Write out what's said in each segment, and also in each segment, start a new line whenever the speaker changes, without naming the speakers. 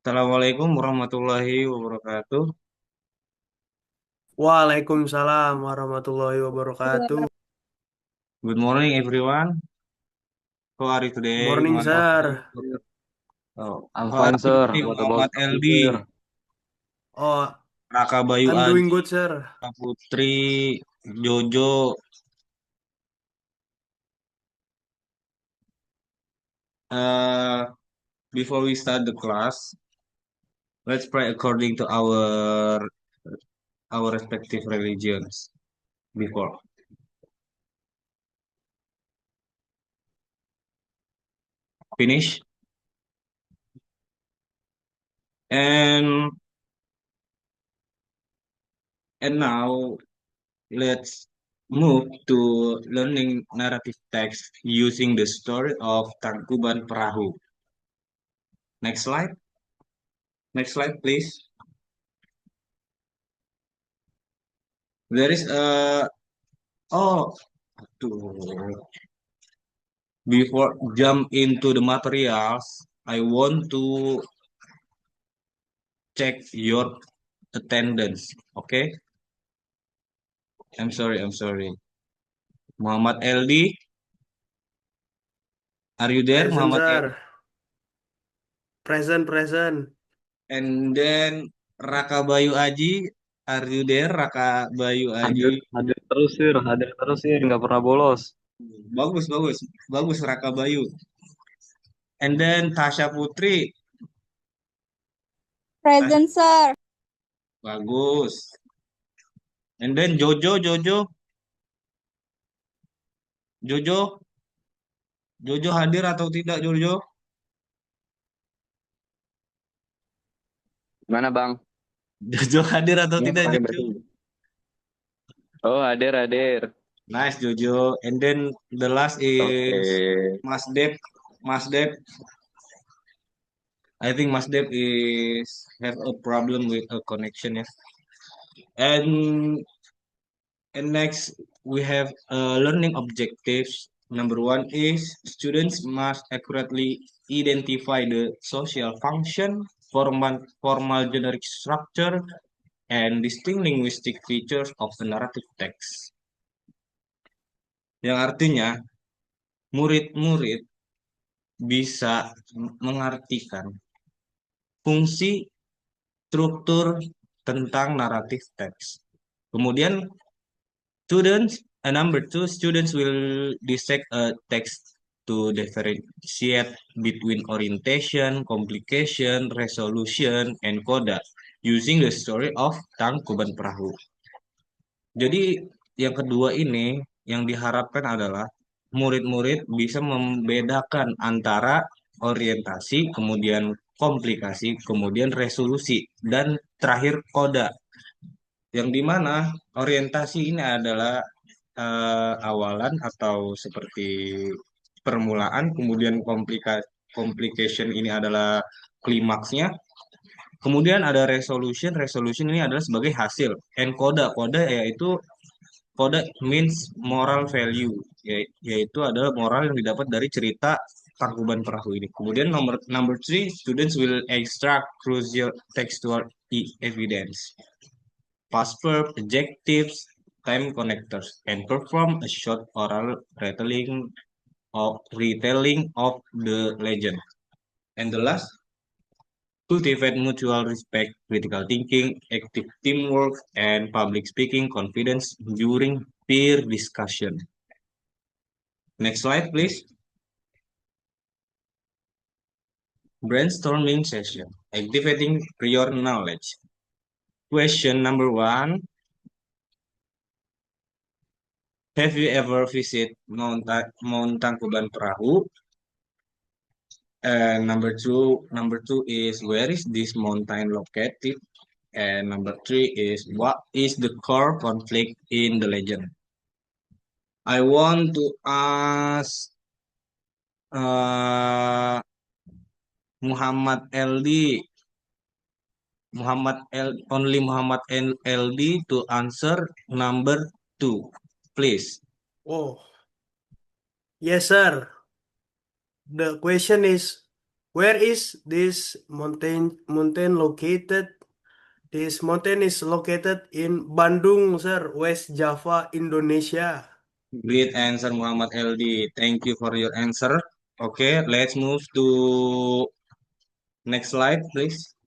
Assalamualaikum warahmatullahi wabarakatuh.
Waalaikumsalam warahmatullahi wabarakatuh.
Good morning, everyone. How are you today,
Morning,
Muhammad?
sir.
Oh,
I'm
how are
fine,
you
sir.
today,
What
Muhammad
about you,
LD,
sir?
Oh,
Raka Bayu
I'm doing
Aji,
good, sir.
Kak Putri, Jojo. Uh, Before we start the class, let's pray according to our respective religions. Before finish, and now let's move to learning narrative text using the story of Tangkuban Perahu. Next slide. Next slide, please. There is a oh, to, before jump into the materials, I want to check your attendance. Okay, I'm sorry. I'm sorry. Muhammad LD, are you there,
Present,
Muhammad LD?
sir. Present, present.
And then Raka Bayu Aji, are you there, Raka Bayu
Hadir,
Aji?
hadir terus, sir. Nggak pernah bolos.
Bagus, bagus, bagus Raka Bayu. And then Tasha Putri, Tasha,
Present, sir.
bagus. And then Jojo, Jojo hadir atau tidak Jojo?
Mana, Bang?
Jojo hadir atau
Ini
tidak
pakai
Jojo?
baju. Oh, hadir.
Nice Jojo. And then the last
Oke.
is Mas Dep. Mas Dep, I think Mas Dep is have a problem with a connection ya. And next we have learning objectives. Number one is students must accurately identify the social function, formal generic structure, and distinct linguistic features of the narrative text. Yang artinya murid-murid bisa mengartikan fungsi struktur tentang naratif teks. Kemudian number two, students will dissect a text to differentiate between orientation, complication, resolution, and coda using the story of Tangkuban Perahu. Jadi yang kedua ini yang diharapkan adalah murid-murid bisa membedakan antara orientasi, kemudian komplikasi, kemudian resolusi, dan terakhir koda. Yang dimana orientasi ini adalah awalan atau seperti permulaan, kemudian complication ini adalah klimaksnya, kemudian ada resolution, resolution ini adalah sebagai hasil, and koda, koda yaitu kode means moral value, yaitu adalah moral yang didapat dari cerita Tangkuban Perahu ini. Kemudian number three, students will extract crucial textual evidence, past verb, adjectives, time connectors, and perform a short oral retelling of the legend. And the last, cultivate mutual respect, critical thinking, active teamwork, and public speaking confidence during peer discussion. Next slide, please. Brainstorming session. Activating prior knowledge. Question number one. Have you ever visited Mount Tangkuban Perahu? And number two is where is this mountain located? And number three is what is the core conflict in the legend? I want to ask uh, Muhammad LD, only Muhammad LD to answer number two, please.
Oh, yes, sir. The question is, Where is this mountain located? This mountain is located in Bandung, sir, West Java, Indonesia.
Great answer, Muhammad LD. Thank you for your answer. Okay, let's move to next slide, please.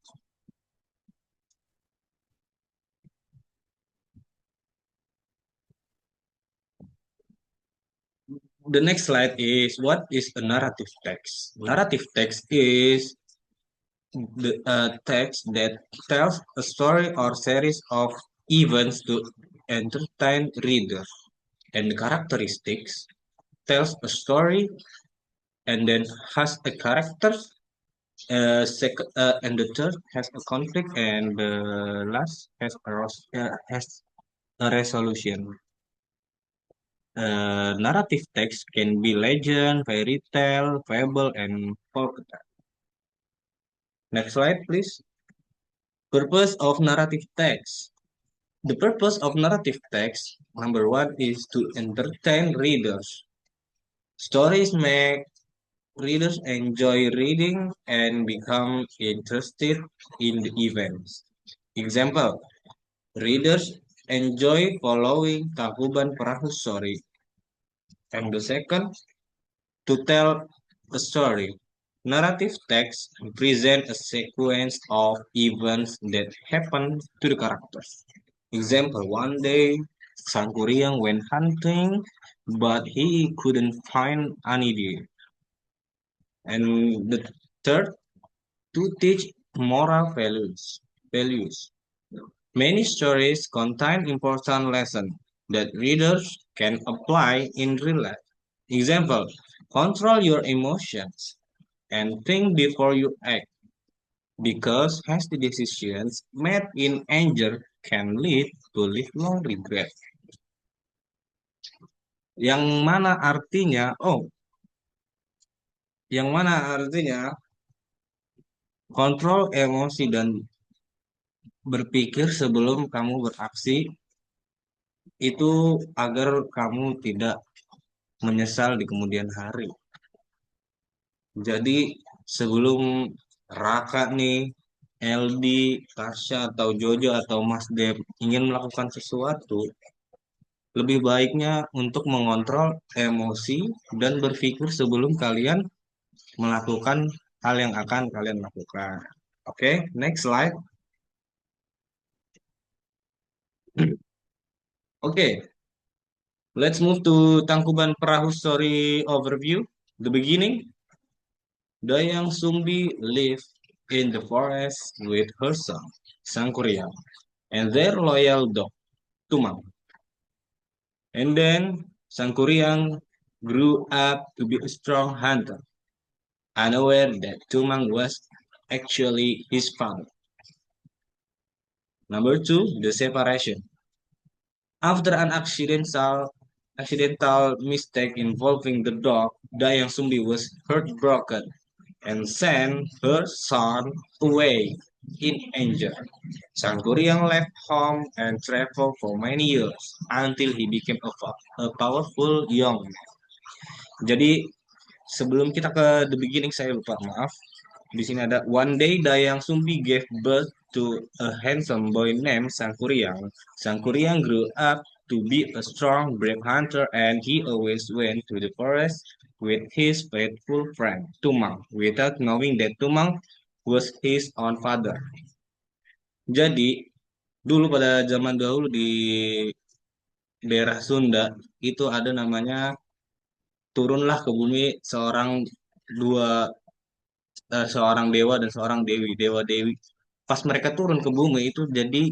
The next slide is what is a narrative text? Narrative text is the text that tells a story or series of events to entertain readers. And the characteristics tells a story and then has a character. And the third has a conflict, and the last has a resolution. Narrative text can be legend, fairy tale, fable, and folktale. Next slide, please. Purpose of narrative text. The purpose of narrative text, number one, is to entertain readers. Stories make readers enjoy reading and become interested in the events. Example, readers enjoy following Tangkuban Perahu story. And the second, to tell a story. Narrative text present a sequence of events that happen to the characters. Example, one day Sangkuriang went hunting, but he couldn't find any deer. And the third, to teach moral values. Many stories contain important lessons that readers can apply in real life. Example, control your emotions and think before you act because hasty decisions made in anger can lead to lifelong regret. Yang mana artinya, yang mana artinya kontrol emosi dan berpikir sebelum kamu beraksi itu agar kamu tidak menyesal di kemudian hari. Jadi sebelum Raka nih, LD, Tasya atau Jojo atau Mas Dep ingin melakukan sesuatu, lebih baiknya untuk mengontrol emosi dan berpikir sebelum kalian melakukan hal yang akan kalian lakukan. Oke, next slide. Oke, let's move to Tangkuban Perahu story overview. The beginning, Dayang Sumbi lived in the forest with her son, Sangkuriang, and their loyal dog, Tumang. And then Sangkuriang grew up to be a strong hunter, unaware that Tumang was actually his father. Number two, the separation. After an accidental mistake involving the dog, Dayang Sumbi was heartbroken and sent her son away in anger. Sangkuriang left home and traveled for many years until he became a powerful young man. Jadi sebelum kita ke the beginning saya lupa maaf. Di sini ada one day Dayang Sumbi gave birth to a handsome boy named Sangkuriang. Sangkuriang grew up to be a strong, brave hunter, and he always went to the forest with his faithful friend Tumang, without knowing that Tumang was his own father. Jadi dulu pada zaman dahulu di daerah Sunda itu ada namanya turunlah ke bumi dua seorang dewa dan seorang dewi, dewa dewi. Pas mereka turun ke bumi itu jadi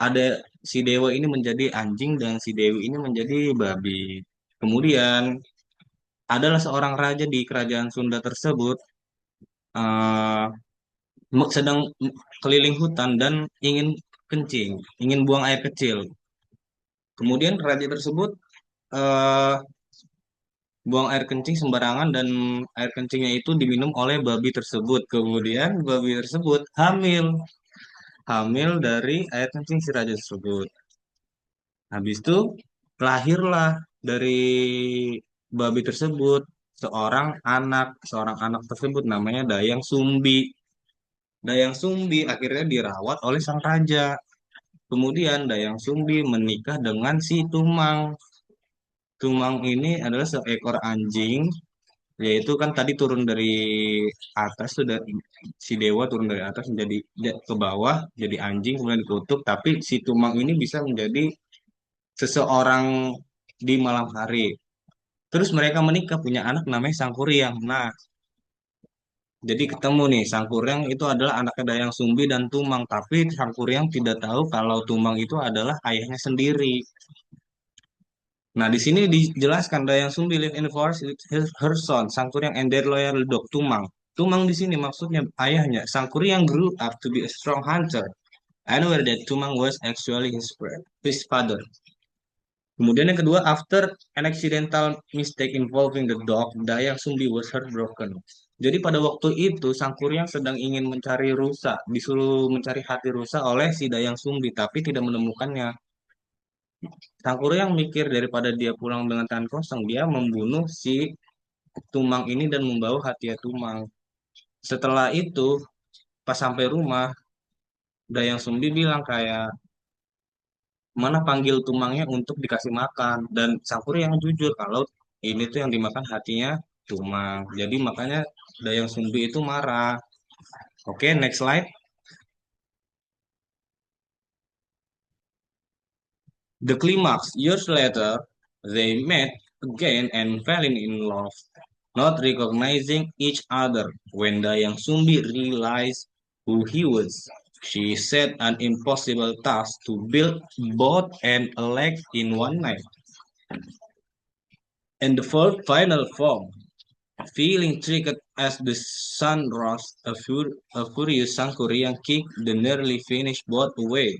ada si dewa ini menjadi anjing dan si dewi ini menjadi babi. Kemudian adalah seorang raja di kerajaan Sunda tersebut eh, sedang keliling hutan dan ingin kencing, ingin buang air kecil. Kemudian raja tersebut eh, buang air kencing sembarangan dan air kencingnya itu diminum oleh babi tersebut. Kemudian babi tersebut hamil dari air kencing si raja tersebut. Habis itu lahirlah dari babi tersebut seorang anak tersebut namanya Dayang Sumbi. Dayang Sumbi akhirnya dirawat oleh sang raja. Kemudian Dayang Sumbi menikah dengan si Tumang. Tumang ini adalah seekor anjing, yaitu kan tadi turun dari atas sudah si dewa turun dari atas menjadi ke bawah jadi anjing kemudian dikutuk, tapi si Tumang ini bisa menjadi seseorang di malam hari. Terus mereka menikah punya anak namanya Sangkuriang. Nah, jadi ketemu nih Sangkuriang itu adalah anaknya Dayang Sumbi dan Tumang, tapi Sangkuriang tidak tahu kalau Tumang itu adalah ayahnya sendiri. Nah, di sini dijelaskan Dayang Sumbi live in the forest with her son, Sangkuriang and their loyal dog Tumang. Tumang di sini maksudnya ayahnya. Sangkuriang grew up to be a strong hunter, unaware that Tumang was actually his father. Kemudian yang kedua, after an accidental mistake involving the dog, Dayang Sumbi was heartbroken. Jadi pada waktu itu Sangkuriang sedang ingin mencari rusa, disuruh mencari hati rusa oleh si Dayang Sumbi, tapi tidak menemukannya. Sangkuriang mikir daripada dia pulang dengan tangan kosong, dia membunuh si Tumang ini dan membawa hati Tumang. Setelah itu, pas sampai rumah, Dayang Sumbi bilang kayak, mana panggil Tumangnya untuk dikasih makan. Dan Sangkuri yang jujur kalau ini tuh yang dimakan hatinya Tumang. Jadi makanya Dayang Sumbi itu marah. Oke, next slide. The climax. Years later, they met again and fell in love, not recognizing each other. When Dayang Sumbi realized who he was, she set an impossible task to build both and a leg in one night. In the fourth final form, feeling tricked as the sun rose, a furious Sangkuriang kicked the nearly finished boat away.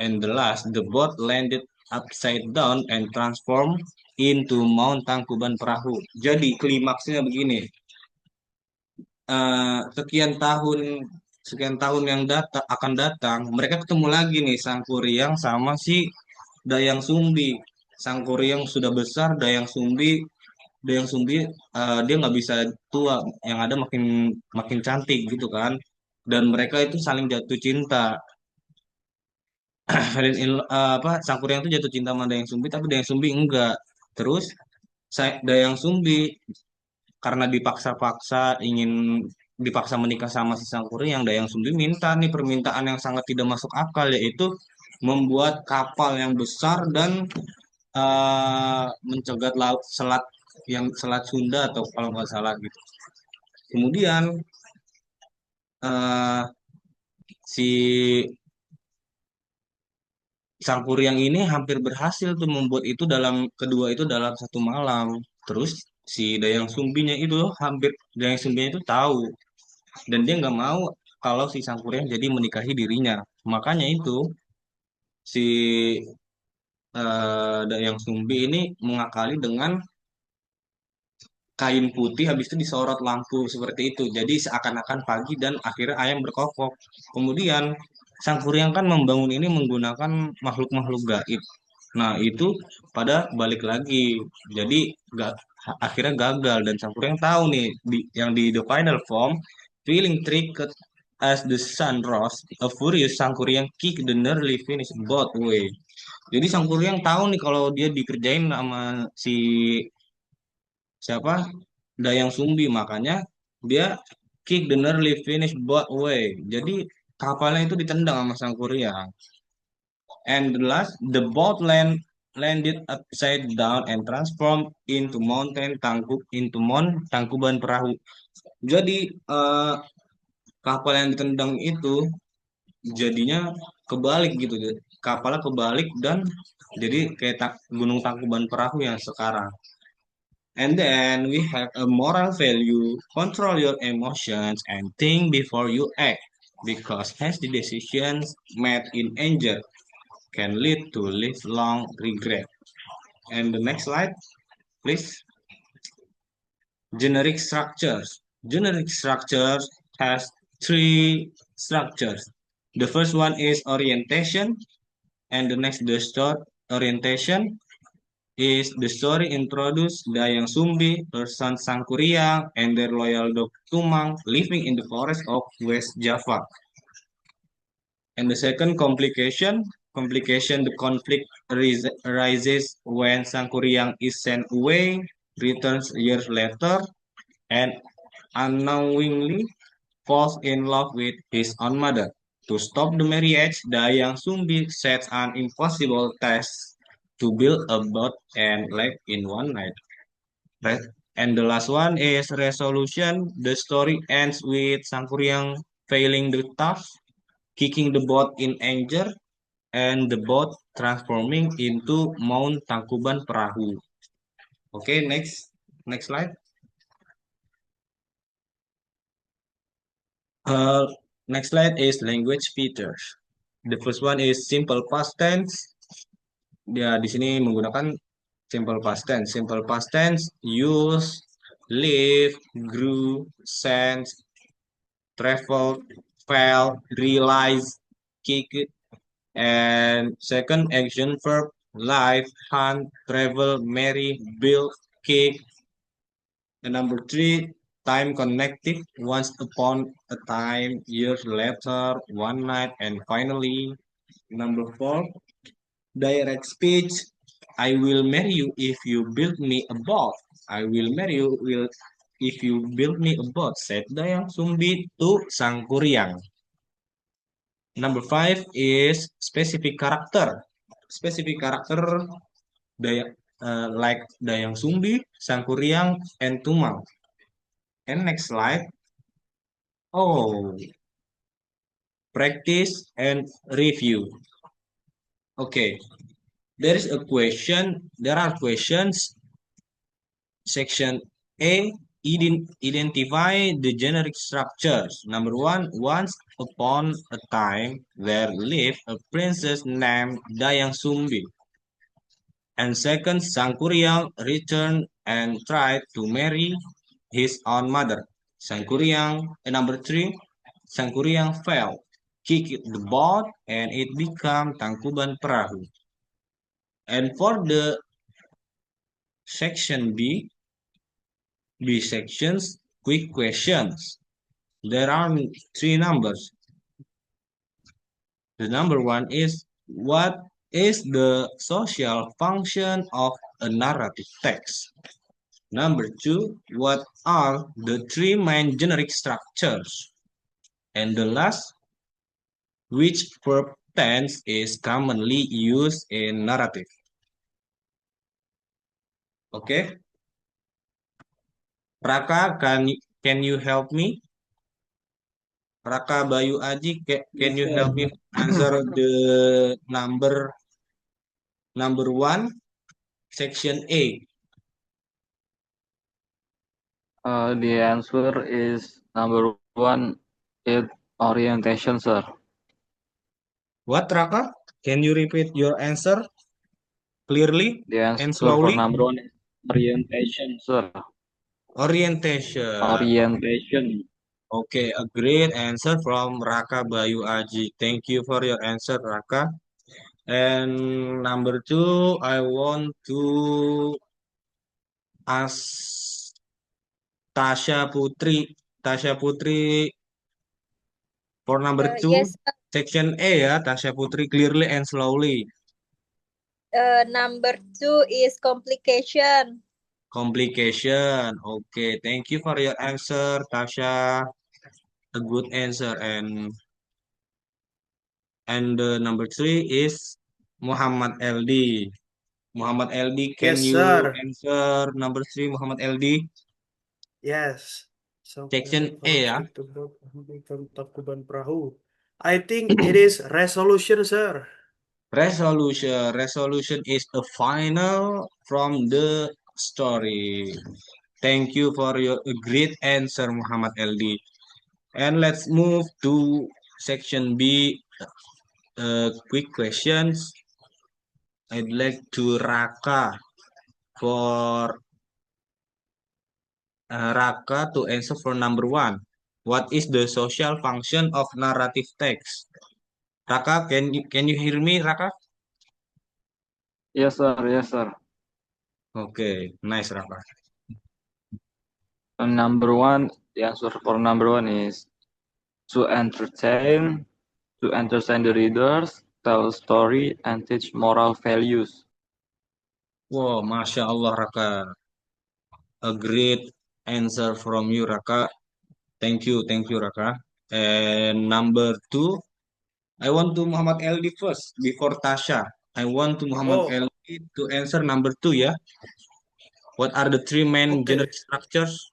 And the last, the boat landed upside down and transformed into Mount Tangkuban Perahu. Jadi klimaksnya begini, eh, sekian tahun sekian tahun yang akan datang, mereka ketemu lagi nih Sangkuriang sama si Dayang Sumbi. Sangkuriang sudah besar, Dayang Sumbi dia nggak bisa tua, yang ada makin makin cantik gitu kan. Dan mereka itu saling jatuh cinta. Sangkuriang itu jatuh cinta sama Dayang Sumbi, tapi Dayang Sumbi enggak. Terus Dayang Sumbi karena dipaksa menikah sama si Sangkuriang, Dayang Sumbi minta nih permintaan yang sangat tidak masuk akal, yaitu membuat kapal yang besar dan mencegat laut Selat Sunda atau kalau nggak salah gitu. Kemudian eh, si Sangkuriang ini hampir berhasil tuh membuat itu kedua itu dalam satu malam. Terus si Dayang Sumbinya itu tahu dan dia nggak mau kalau si Sangkuriang jadi menikahi dirinya. Makanya itu si Dayang Sumbi ini mengakali dengan kain putih habis itu disorot lampu seperti itu. Jadi seakan-akan pagi dan akhirnya ayam berkokok. Kemudian Sang Kuryang kan membangun ini menggunakan makhluk-makhluk gaib. Nah, itu pada balik lagi. Jadi akhirnya gagal dan Sang Kuryang tahu nih yang di the final form feeling tricked as the sun rose, a furious Sang Kuryang kick the nearly finished boat way. Jadi Sang Kuryang tahu nih kalau dia dikerjain sama si siapa Dayang Sumbi, makanya dia kick the nearly finished boat away. Jadi kapalnya itu ditendang sama sang Kuryang. And the last, the boat landed upside down and transformed into Mount Tangkuban Perahu. Jadi kapal yang ditendang itu jadinya kebalik gitu, kapalnya kebalik dan jadi kayak Gunung Tangkuban Perahu yang sekarang. And then we have a moral value. Control your emotions and think before you act, because hasty decisions made in anger can lead to lifelong regret. And the next slide, please. Generic structures. Generic structures has three structures. The first one is orientation, and the next the short orientation. is the story introduced Dayang Sumbi, her son Sangkuriang, and their loyal dog Tumang living in the forest of West Java. And the second complication, the conflict arises when Sangkuriang is sent away, returns years later, and unknowingly falls in love with his own mother. To stop the marriage, Dayang Sumbi sets an impossible task to build a boat and live in one night. Right? And the last one is resolution. The story ends with Sangkuriang failing the task, kicking the boat in anger, and the boat transforming into Mount Tangkuban Perahu. Okay, next slide. Uh, Next slide is language features. The first one is simple past tense. Dia di sini menggunakan simple past tense. Simple past tense use, live, grew, sense, travel, fell, realize, kick, and second action verb live, hunt, travel, marry, build, kick. And number three, time connective, once upon a time, years later, one night, and finally, number four, direct speech. I will marry you if you build me a boat. I will marry you if you build me a boat, said Dayang Sumbi to Sangkuriang. Number five is specific character. Specific character like Dayang Sumbi, Sangkuriang, and Tumang. And next slide. Oh, practice and review. Okay, there is a question. There are questions. Section A, identify the generic structures. Number one, once upon a time, there lived a princess named Dayang Sumbi. And second, Sangkuriang returned and tried to marry his own mother. And number three, Sangkuriang fell, kicked the boat, and it became Tangkuban Perahu. And for the section B sections, quick questions. There are three numbers. The number one is, what is the social function of a narrative text? Number two, what are the three main generic structures? And the last, which verb tense is commonly used in narrative? Okay. Raka, can you help me? Raka Bayu Aji, can you help me answer the number one, section A?
The answer is number one, it orientation, sir.
What, Raka? Can you repeat your answer clearly
The
and
answer for
slowly?
number one is orientation, sir.
Orientation.
Orientation.
Okay, a great answer from Raka Bayu Aji. Thank you for your answer, Raka. And number two, I want to ask Tasha Putri. Tasha Putri for number two,
Yes,
section A ya, Tasha Putri, clearly and slowly.
number two is complication.
Complication. Okay, thank you for your answer, Tasha. A good answer. And number three is Muhammad LD. Muhammad LD, can
Yes,
you
sir.
answer number three, Muhammad LD?
Yes.
Section A ya.
From Tangkuban Perahu. I think it is resolution, sir.
Resolution. Resolution is a final from the story. Thank you for your great answer, Muhammad LD. And let's move to section B. Quick questions. I'd like to Raka for Raka to answer for number one. What is the social function of narrative text? Raka, can you hear me, Raka?
Yes, sir. Yes, sir.
Okay, nice, Raka.
Number one, the answer for number one is to entertain the readers, tell story, and teach moral values.
Wow, Masya Allah, Raka. A great answer from you, Raka. Thank you, Raka. And number two, I want to Muhammad LD first before Tasha. I want to Muhammad
Oh,
LD to answer number two, yeah. What are the three main
okay.
generic structures?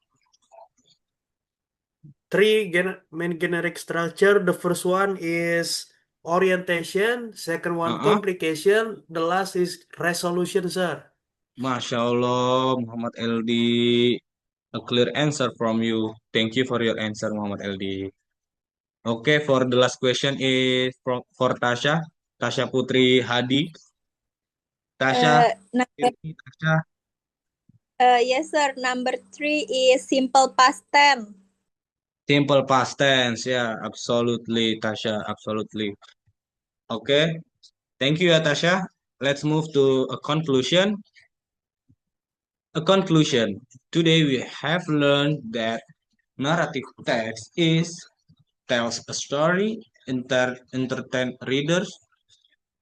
Main generic structure. The first one is orientation, second one
Uh-uh.
complication, the last is resolution, sir.
Masya Allah, Muhammad LD. A clear answer from you. Thank you for your answer, Muhammad LD. Okay, for the last question is for Tasha. Tasha Putri Hadi. Tasha,
Number
Tasha.
yes, sir. Number 3 is simple past tense.
Simple past tense. Yeah, absolutely, Tasha. Absolutely. Okay. Thank you, Tasha. Let's move to a conclusion. A conclusion. Today we have learned that narrative text tells a story, entertain readers,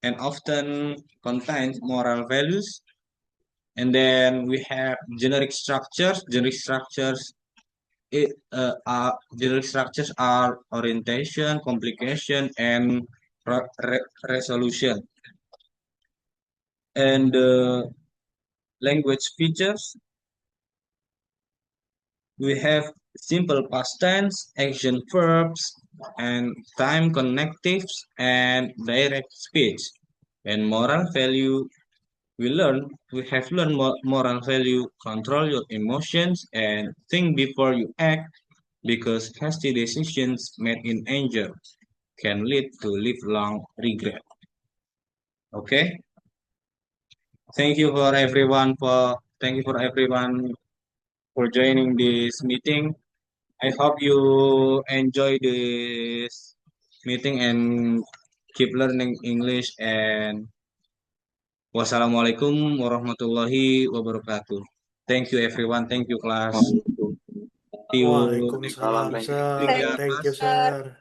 and often contains moral values. And then we have generic structures. Generic structures are orientation, complication, and resolution. And language features, we have simple past tense, action verbs, and time connectives, and direct speech. And moral value, we have learned moral value, control your emotions, and think before you act, because hasty decisions made in anger can lead to lifelong regret. Okay? Thank you for everyone for joining this meeting. I hope you enjoy this meeting and keep learning English, and wassalamualaikum warahmatullahi wabarakatuh. Thank you everyone. Thank you class. See you next
Waalaikumsalam,
Thank you.
sir.
week ya
Thank
class.
you,
Sir.
sir.